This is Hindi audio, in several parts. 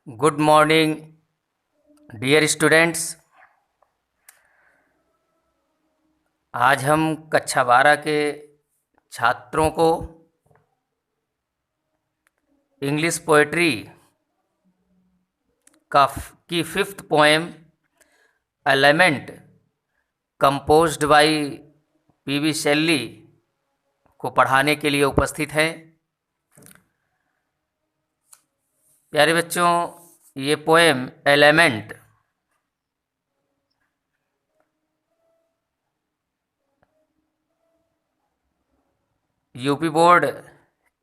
Good morning dear students. आज हम कक्षा 12 के छात्रों को इंग्लिश पोएट्री की fifth poem element composed by PV Shelley को पढ़ाने के लिए उपस्थित हैं। प्यारे बच्चों, ये poem element UP board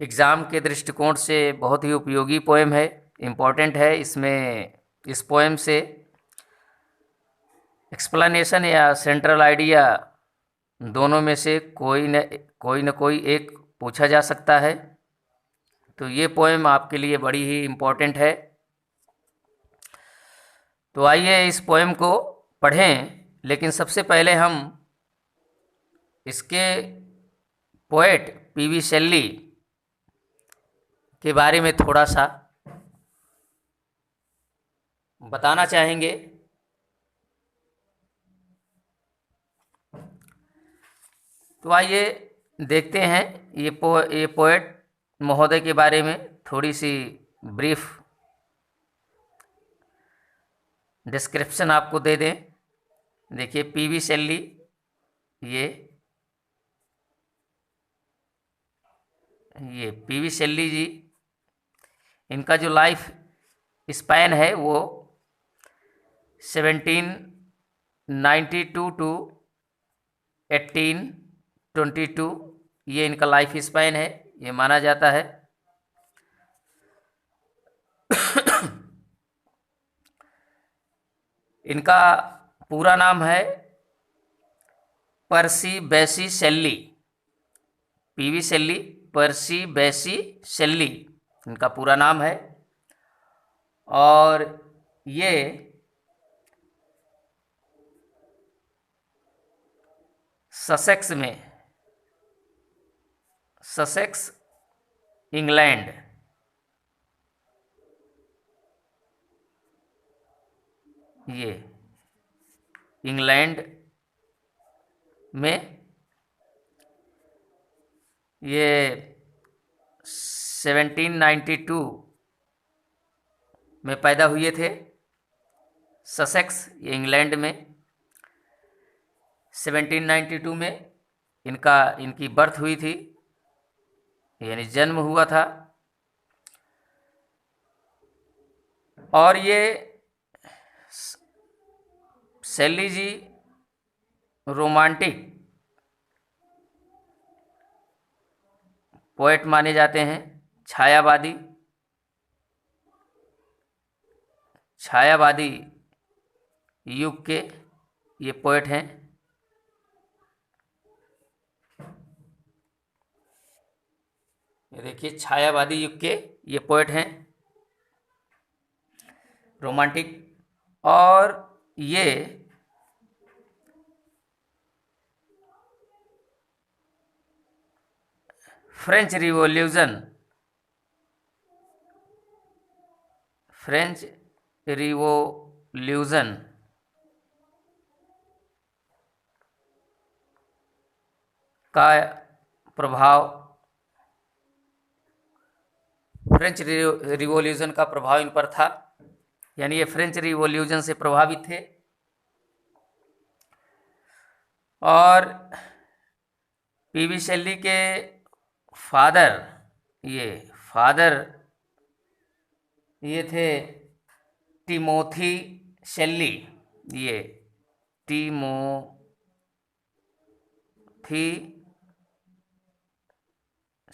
exam के दृष्टिकोण से बहुत ही उपयोगी पोएम है, इम्पॉर्टेंट है। इसमें इस पोएम से एक्सप्लेनेशन या सेंट्रल आइडिया दोनों में से कोई न कोई एक पूछा जा सकता है। तो ये पोएम आपके लिए बड़ी ही इम्पोर्टेंट है। तो आइए इस पोएम को पढ़ें, लेकिन सबसे पहले हम इसके पोएट पीवी शेल्ली के बारे में थोड़ा सा बताना चाहेंगे। तो आइए देखते हैं ये पोएट महोदय के बारे में थोड़ी सी ब्रीफ डिस्क्रिप्शन आपको दे दें। देखिए, पीवी शेल्ली ये पीवी शेल्ली जी, इनका जो लाइफ स्पैन है वो 1792 टू 1822 ये इनका लाइफ स्पैन है, ये माना जाता है। इनका पूरा नाम है पर्सी बैसी शेल्ली। पीवी शेल्ली, पर्सी बैसी शेल्ली इनका पूरा नाम है। और ये ससेक्स इंग्लैंड ये इंग्लैंड में ये 1792 में पैदा हुए थे। ससेक्स ये इंग्लैंड में 1792 में इनकी बर्थ हुई थी, यानी जन्म हुआ था। और ये शेल्ली जी रोमांटिक पोएट माने जाते हैं। छायावादी युग के ये पोएट हैं। ये देखिए, छायावादी युग के ये पोएट हैं, रोमांटिक। और ये फ्रेंच रिवॉल्यूशन का प्रभाव, फ्रेंच रिवॉल्यूशन का प्रभाव इन पर था, यानी ये फ्रेंच रिवॉल्यूशन से प्रभावित थे। और पीवी शेल्ली के फादर ये थे टिमोथी शेल्ली। ये टिमोथी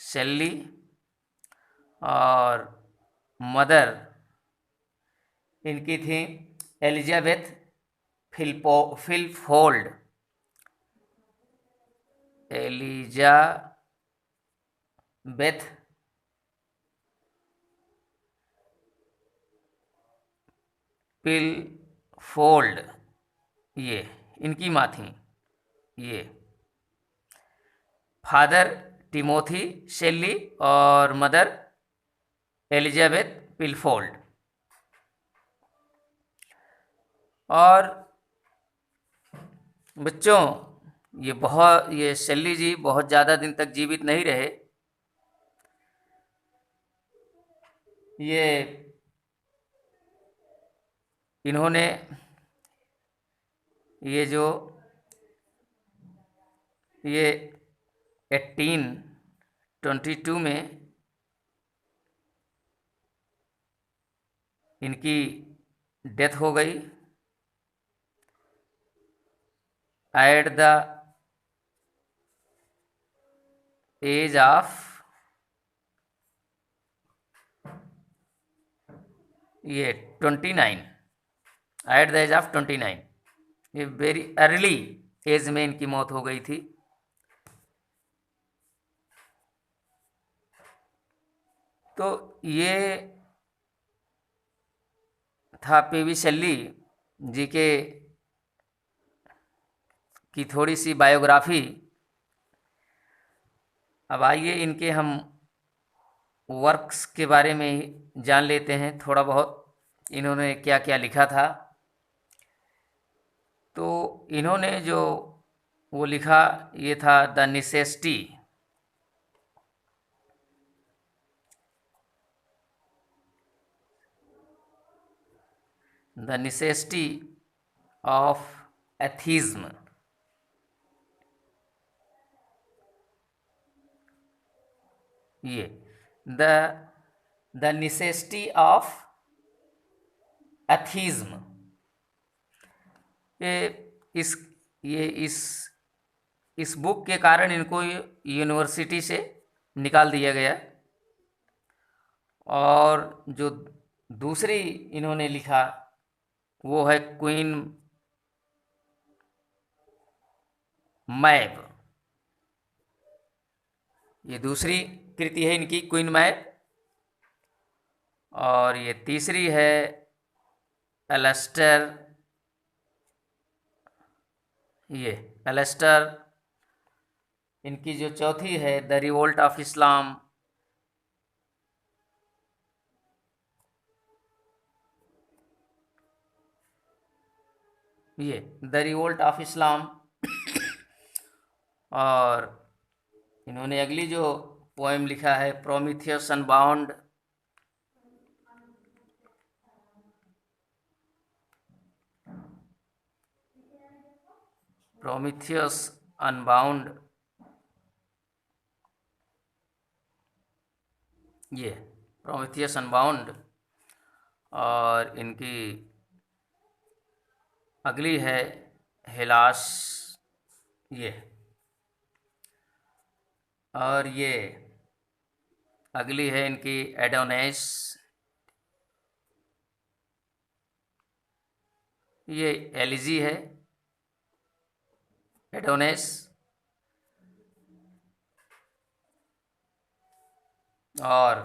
शेल्ली और मदर इनकी थी एलिजाबेथ फिलफोल्ड। एलिजाबेथ फिलफोल्ड ये इनकी माँ थी। ये फादर टिमोथी शेल्ली और मदर एलिजाबेथ पिलफोल्ड। और बच्चों, ये शेल्ली जी बहुत ज़्यादा दिन तक जीवित नहीं रहे। ये इन्होंने ये जो ये 1822 में इनकी डेथ हो गई एट द एज ऑफ ये 29, एट द एज ऑफ 29। ये वेरी अर्ली एज में इनकी मौत हो गई थी। तो ये था पीवी शेल्ली जी के की थोड़ी सी बायोग्राफी। अब आइए इनके हम वर्क्स के बारे में जान लेते हैं थोड़ा बहुत, इन्होंने क्या क्या लिखा था। तो इन्होंने जो वो लिखा ये था द नेसेसिटी ऑफ एथिज्म। ये द नेसेसिटी ऑफ एथिज्म, ये इस ये इस बुक के कारण इनको यूनिवर्सिटी से निकाल दिया गया। और जो दूसरी इन्होंने लिखा वो है क्वीन मैब। ये दूसरी कृति है इनकी, क्वीन मैब। और ये तीसरी है एलेस्टर, ये एलेस्टर। इनकी जो चौथी है द रिवोल्ट ऑफ इस्लाम। ये द रिवोल्ट ऑफ इस्लाम। और इन्होंने अगली जो पोएम लिखा है प्रोमीथियस अनबाउंड। प्रोमीथियस अनबाउंड, ये प्रोमीथियस अनबाउंड। और इनकी अगली है हेलास, ये। और ये अगली है इनकी एडोनेस, ये एलिजी है एडोनेस। और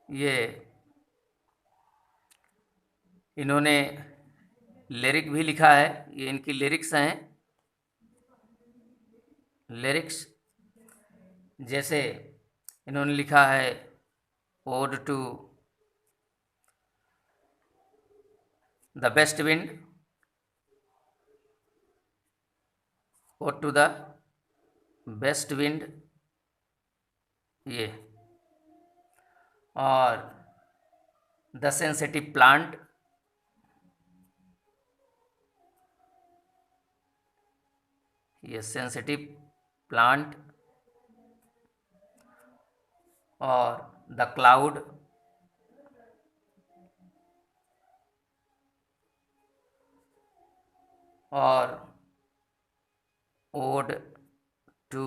ये इन्होंने लिरिक भी लिखा है, ये इनकी लिरिक्स हैं। लिरिक्स जैसे इन्होंने लिखा है ode to the best wind, ode to the best wind, ये। और द सेंसिटिव प्लांट, ये सेंसिटिव प्लांट। और द क्लाउड, और ओड टू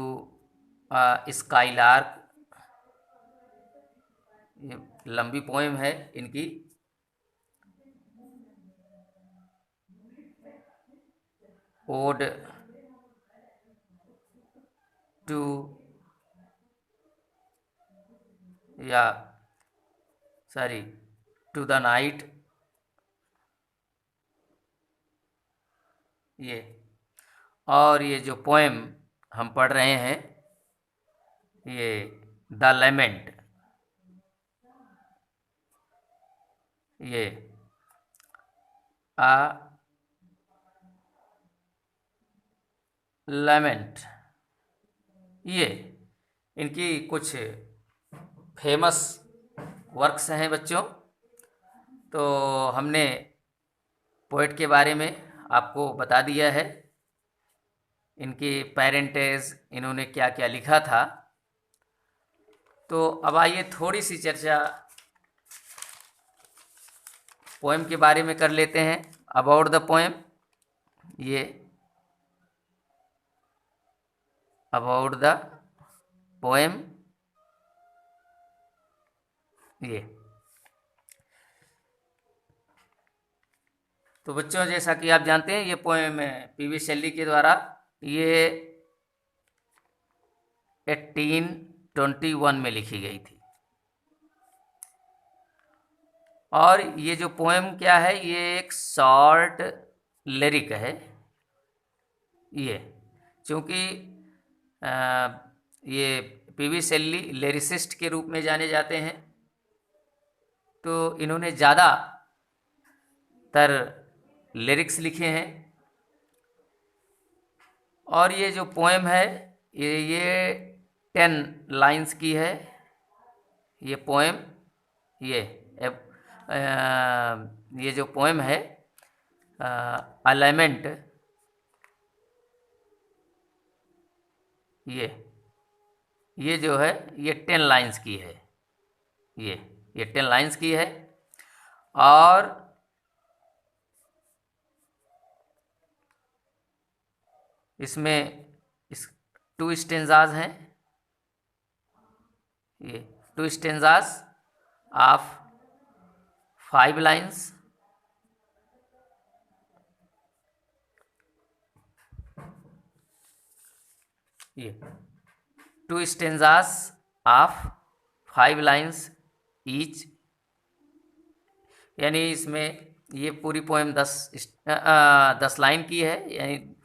स्काईलार्क। ये लंबी पोएम है इनकी। ओड टू, या सॉरी, टू द नाइट, ये। और ये जो पोएम हम पढ़ रहे हैं ये द लेमेंट, ये आ लैमेंट, ये इनकी कुछ फेमस वर्क्स हैं बच्चों। तो हमने पोएट के बारे में आपको बता दिया है, इनके पेरेंटेज, इन्होंने क्या क्या लिखा था। तो अब आइए थोड़ी सी चर्चा पोएम के बारे में कर लेते हैं। अबाउट द पोएम, ये अबाउट द पोएम, ये तो बच्चों जैसा कि आप जानते हैं ये पोएम पीवी शैली के द्वारा ये 1821 में लिखी गई थी। और ये जो पोएम क्या है, ये एक शॉर्ट लिरिक है। ये चूँकि ये पीवी शैली लिरिसिस्ट के रूप में जाने जाते हैं, तो इन्होंने ज़्यादातर लिरिक्स लिखे हैं। और ये जो पोएम है ये 10 लाइंस की है। ये पोएम, ये जो पोएम है अलाइनमेंट, ये जो है ये 10 लाइंस की है। ये 10 लाइंस की है। और इसमें 2 स्टेंजाज हैं। ये 2 स्टेंजाज ऑफ 5 लाइन्स। ये 2 स्टेंजाज ऑफ 5 लाइन्स ईच, यानी इसमें ये पूरी पोएम 10 लाइन की है, यानी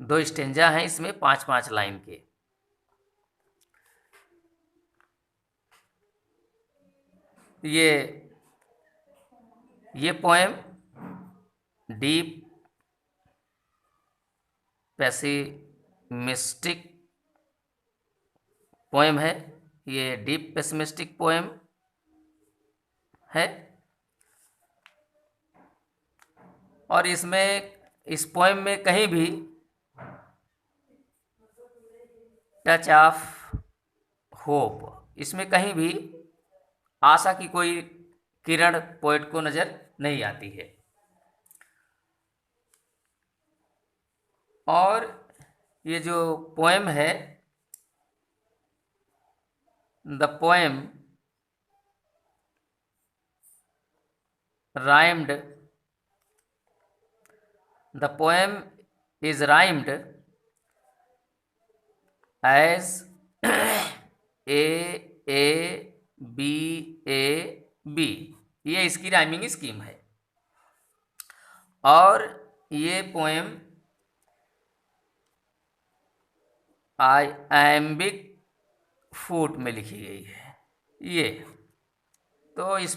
2 स्टेंजा हैं इसमें 5-5 लाइन के। ये पोएम डीप पेसिमिस्टिक पोएम है। ये डीप पेसिमिस्टिक पोएम है। और इस पोएम में कहीं भी टच ऑफ होप, इसमें कहीं भी आशा की कोई किरण पोएट को नज़र नहीं आती है। और ये जो पोएम है, the poem rhymed, the poem is rhymed as A ये इसकी राइमिंग स्कीम है। और ये पोएम आइम्बिक फूट में लिखी गई है। ये तो इस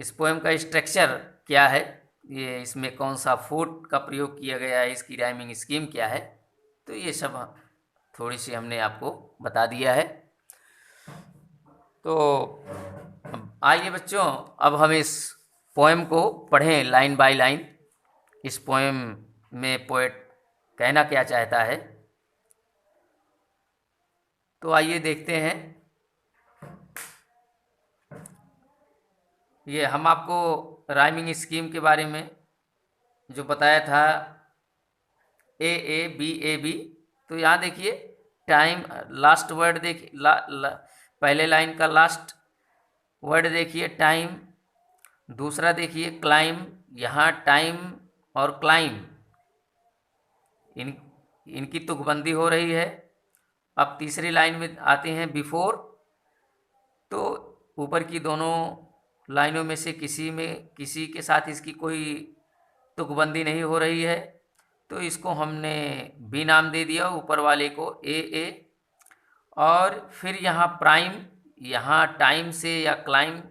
पोएम का स्ट्रक्चर क्या है, ये इसमें कौन सा फूट का प्रयोग किया गया है, इसकी राइमिंग स्कीम क्या है, तो ये सब थोड़ी सी हमने आपको बता दिया है। तो आइए बच्चों, अब हम इस पोएम को पढ़ें लाइन बाय लाइन। इस पोएम में पोएट कहना क्या चाहता है, तो आइए देखते हैं। ये हम आपको राइमिंग स्कीम के बारे में जो बताया था, A, तो यहाँ देखिए टाइम, लास्ट वर्ड देखिए, पहले लाइन का लास्ट वर्ड देखिए टाइम। दूसरा देखिए क्लाइम, यहाँ टाइम और क्लाइम इनकी तुकबंदी हो रही है। अब तीसरी लाइन में आते हैं बिफोर, तो ऊपर की दोनों लाइनों में से किसी के साथ इसकी कोई तुकबंदी नहीं हो रही है, तो इसको हमने बी नाम दे दिया, ऊपर वाले को ए। और फिर यहाँ प्राइम, यहाँ टाइम से या क्लाइम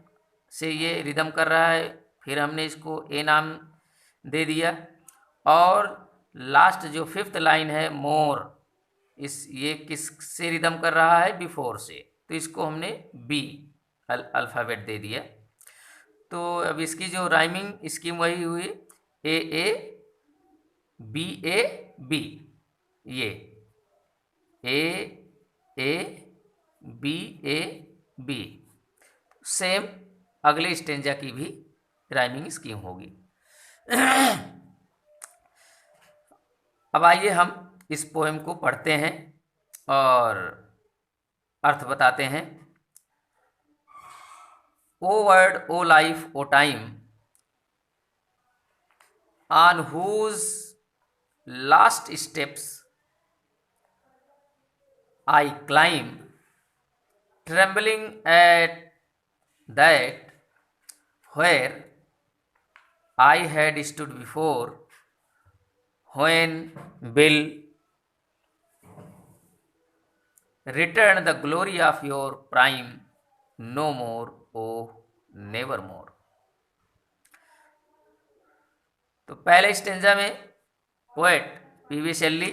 से ये रिदम कर रहा है, फिर हमने इसको ए नाम दे दिया। और लास्ट जो 5th लाइन है मोर, ये किस से रिदम कर रहा है? बिफोर से, तो इसको हमने बी अल्फ़ाबेट दे दिया। तो अब इसकी जो राइमिंग स्कीम वही हुई, ए ए बी ए बी, ये A A B A B. Same अगले स्टेंजा की भी राइमिंग स्कीम होगी। अब आइए हम इस पोएम को पढ़ते हैं और अर्थ बताते हैं। O world, O life, O time, on whose last steps I climb, trembling at that where I had stood before, when will return the glory of your prime, no more, oh never more। तो पहले स्टेंजा में पोएट पीवी शेल्ली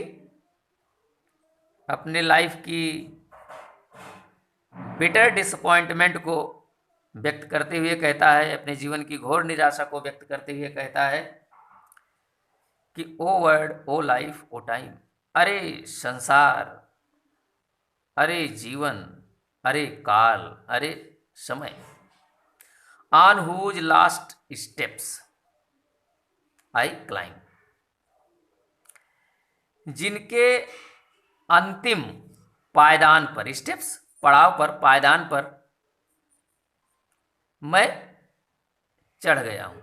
अपने लाइफ की बिटर डिसअपॉइंटमेंट को व्यक्त करते हुए कहता है, अपने जीवन की घोर निराशा को व्यक्त करते हुए कहता है कि O world, O life, O time, अरे संसार, अरे जीवन, अरे काल, अरे समय, on whose last steps I climb, जिनके अंतिम पायदान पर, स्टेप्स पड़ाव पर, पायदान पर मैं चढ़ गया हूं।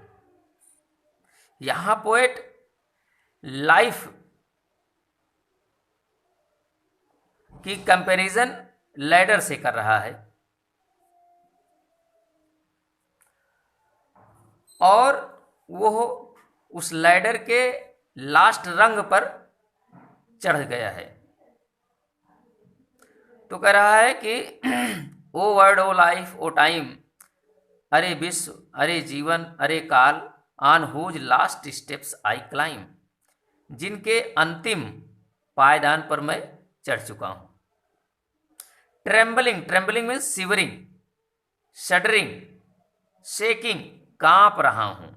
यहां पोएट लाइफ की कंपैरिजन लैडर से कर रहा है और वो उस लैडर के लास्ट रंग पर चढ़ गया है। तो कह रहा है कि O world, O life, O time, अरे विश्व, अरे जीवन, अरे काल, on whose last steps I climb, जिनके अंतिम पायदान पर मैं चढ़ चुका हूं। Trembling, trembling means shivering, shuddering, shaking, कांप रहा हूं।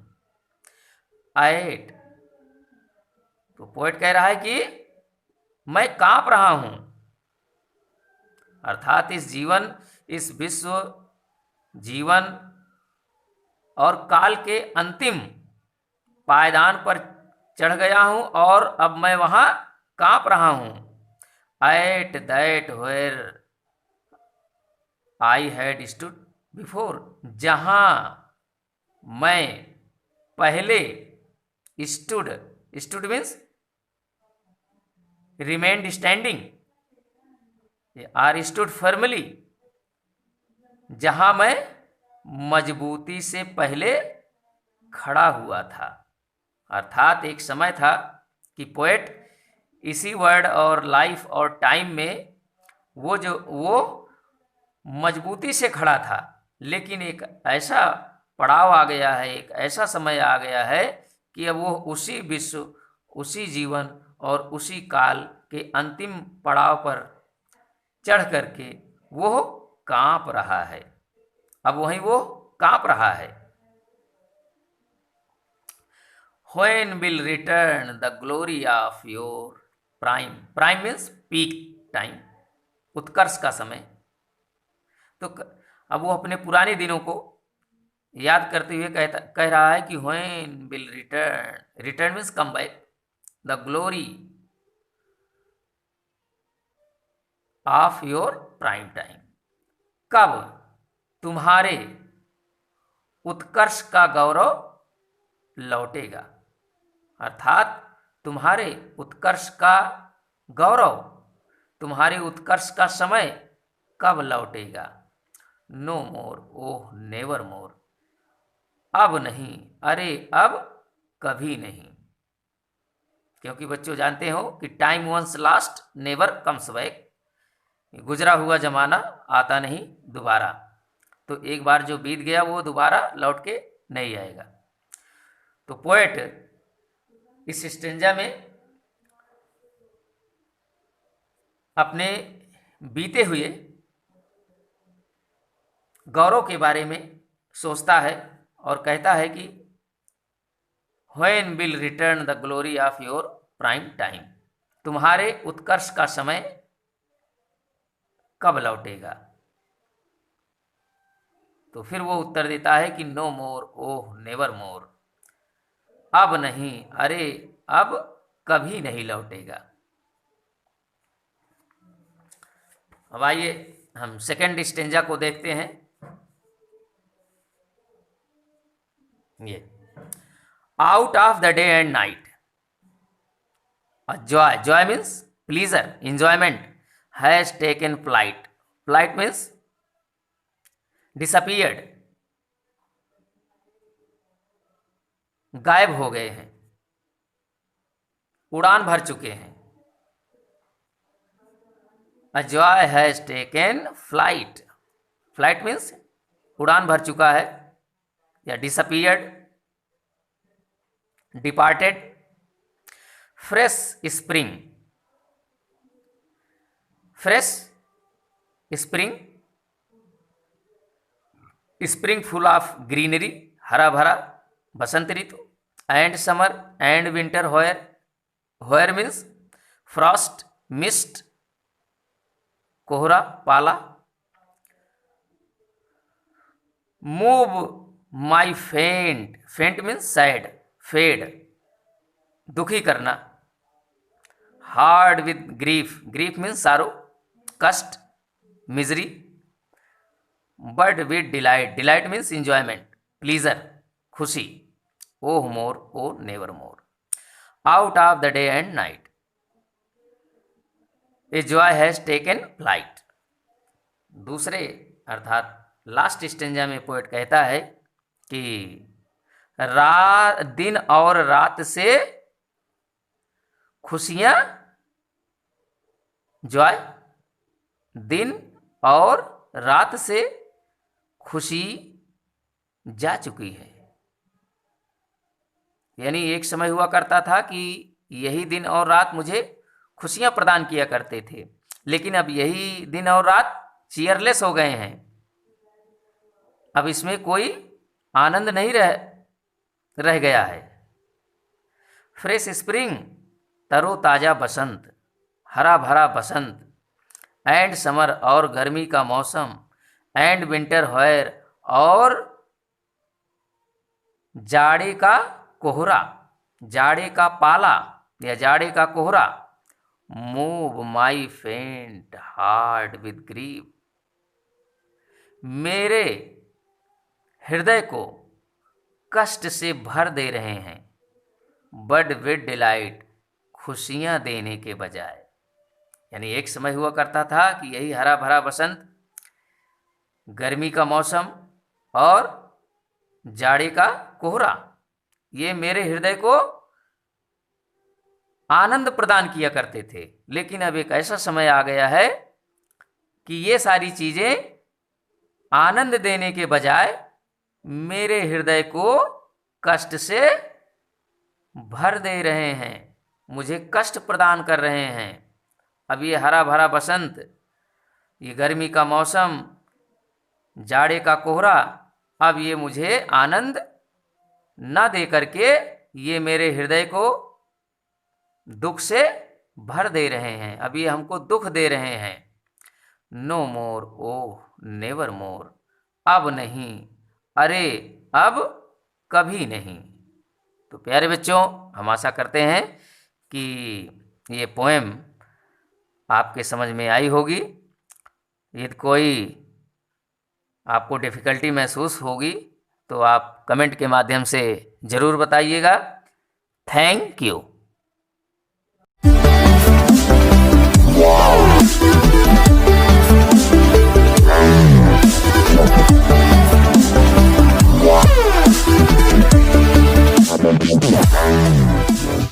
एट, तो पोएट कह रहा है कि मैं कांप रहा हूं, अर्थात इस जीवन, इस विश्व, जीवन और काल के अंतिम पायदान पर चढ़ गया हूं और अब मैं वहां कांप रहा हूं। At that where I had stood before, जहां मैं पहले stood, stood means remained standing, or stood firmly, जहां मैं मजबूती से पहले खड़ा हुआ था। अर्थात एक समय था कि पोएट इसी वर्ड और लाइफ और टाइम में वो मजबूती से खड़ा था, लेकिन एक ऐसा पड़ाव आ गया है, एक ऐसा समय आ गया है कि अब वो उसी विश्व, उसी जीवन और उसी काल के अंतिम पड़ाव पर चढ़ करके वो कांप रहा है। अब वहीं वो कांप रहा है। When will return the glory of your prime, prime means peak time, उत्कर्ष का समय। तो अब वो अपने पुराने दिनों को याद करते हुए कह रहा है कि when will return, return means come back, the glory of your prime time, कब तुम्हारे उत्कर्ष का गौरव लौटेगा। अर्थात तुम्हारे उत्कर्ष का गौरव, तुम्हारे उत्कर्ष का समय कब लौटेगा। नो मोर, ओह नेवर मोर, अब नहीं, अरे अब कभी नहीं। क्योंकि बच्चों जानते हो कि time once last never comes back, गुजरा हुआ जमाना आता नहीं दोबारा। तो एक बार जो बीत गया वो दोबारा लौट के नहीं आएगा। तो पोएट इस स्टेंजा में अपने बीते हुए गौरव के बारे में सोचता है और कहता है कि when will return the glory of your prime time, तुम्हारे उत्कर्ष का समय कब लौटेगा। तो फिर वो उत्तर देता है कि नो मोर, ओह नेवर मोर, अब नहीं, अरे अब कभी नहीं लौटेगा। अब आइए हम सेकेंड स्टेंजा को देखते हैं। ये out of the day and night, Joy, Joy means pleaser, enjoyment, has taken flight, flight means disappeared, गायब हो गए हैं, उड़ान भर चुके हैं। A joy has taken flight, flight means उड़ान भर चुका है या disappeared, departed। fresh spring, fresh spring, spring full of greenery, हरा भरा बसंत ऋतु। and summer and winter where, where means frost, mist, कोहरा, पाला। मूव माई फेंट, फेंट मीन्स सैड, फेड, दुखी करना। Heart with grief, grief means sorrow, कष्ट, misery. But with delight, delight means enjoyment, pleasure, खुशी। Oh more, O never more, out of the day and night, a joy has taken flight. दूसरे अर्थात लास्ट स्टेंजा में पोएट कहता है कि दिन और रात से खुशियां, जॉय, दिन और रात से खुशी जा चुकी है। यानी एक समय हुआ करता था कि यही दिन और रात मुझे खुशियां प्रदान किया करते थे, लेकिन अब यही दिन और रात चीयरलेस हो गए हैं। अब इसमें कोई आनंद नहीं रह गया है। फ्रेश स्प्रिंग, तरोताजा बसंत, हरा भरा बसंत। एंड समर, और गर्मी का मौसम। एंड विंटर वेयर, और जाड़े का कोहरा, जाड़े का पाला या जाड़े का कोहरा। मूव माई फेंट हार्ट विद ग्रीफ, मेरे हृदय को कष्ट से भर दे रहे हैं। बड विद डिलाइट, खुशियां देने के बजाय। यानी एक समय हुआ करता था कि यही हरा भरा बसंत, गर्मी का मौसम और जाड़े का कोहरा, ये मेरे हृदय को आनंद प्रदान किया करते थे। लेकिन अब एक ऐसा समय आ गया है कि ये सारी चीजें आनंद देने के बजाय मेरे हृदय को कष्ट से भर दे रहे हैं, मुझे कष्ट प्रदान कर रहे हैं। अब ये हरा भरा बसंत, ये गर्मी का मौसम, जाड़े का कोहरा, अब ये मुझे आनंद न दे करके ये मेरे हृदय को दुख से भर दे रहे हैं। अब ये हमको दुख दे रहे हैं। नो मोर, ओह नेवर मोर, अब नहीं, अरे अब कभी नहीं। तो प्यारे बच्चों, हम आशा करते हैं कि ये पोएम आपके समझ में आई होगी। यदि कोई आपको डिफ़िकल्टी महसूस होगी तो आप कमेंट के माध्यम से ज़रूर बताइएगा। Thank you.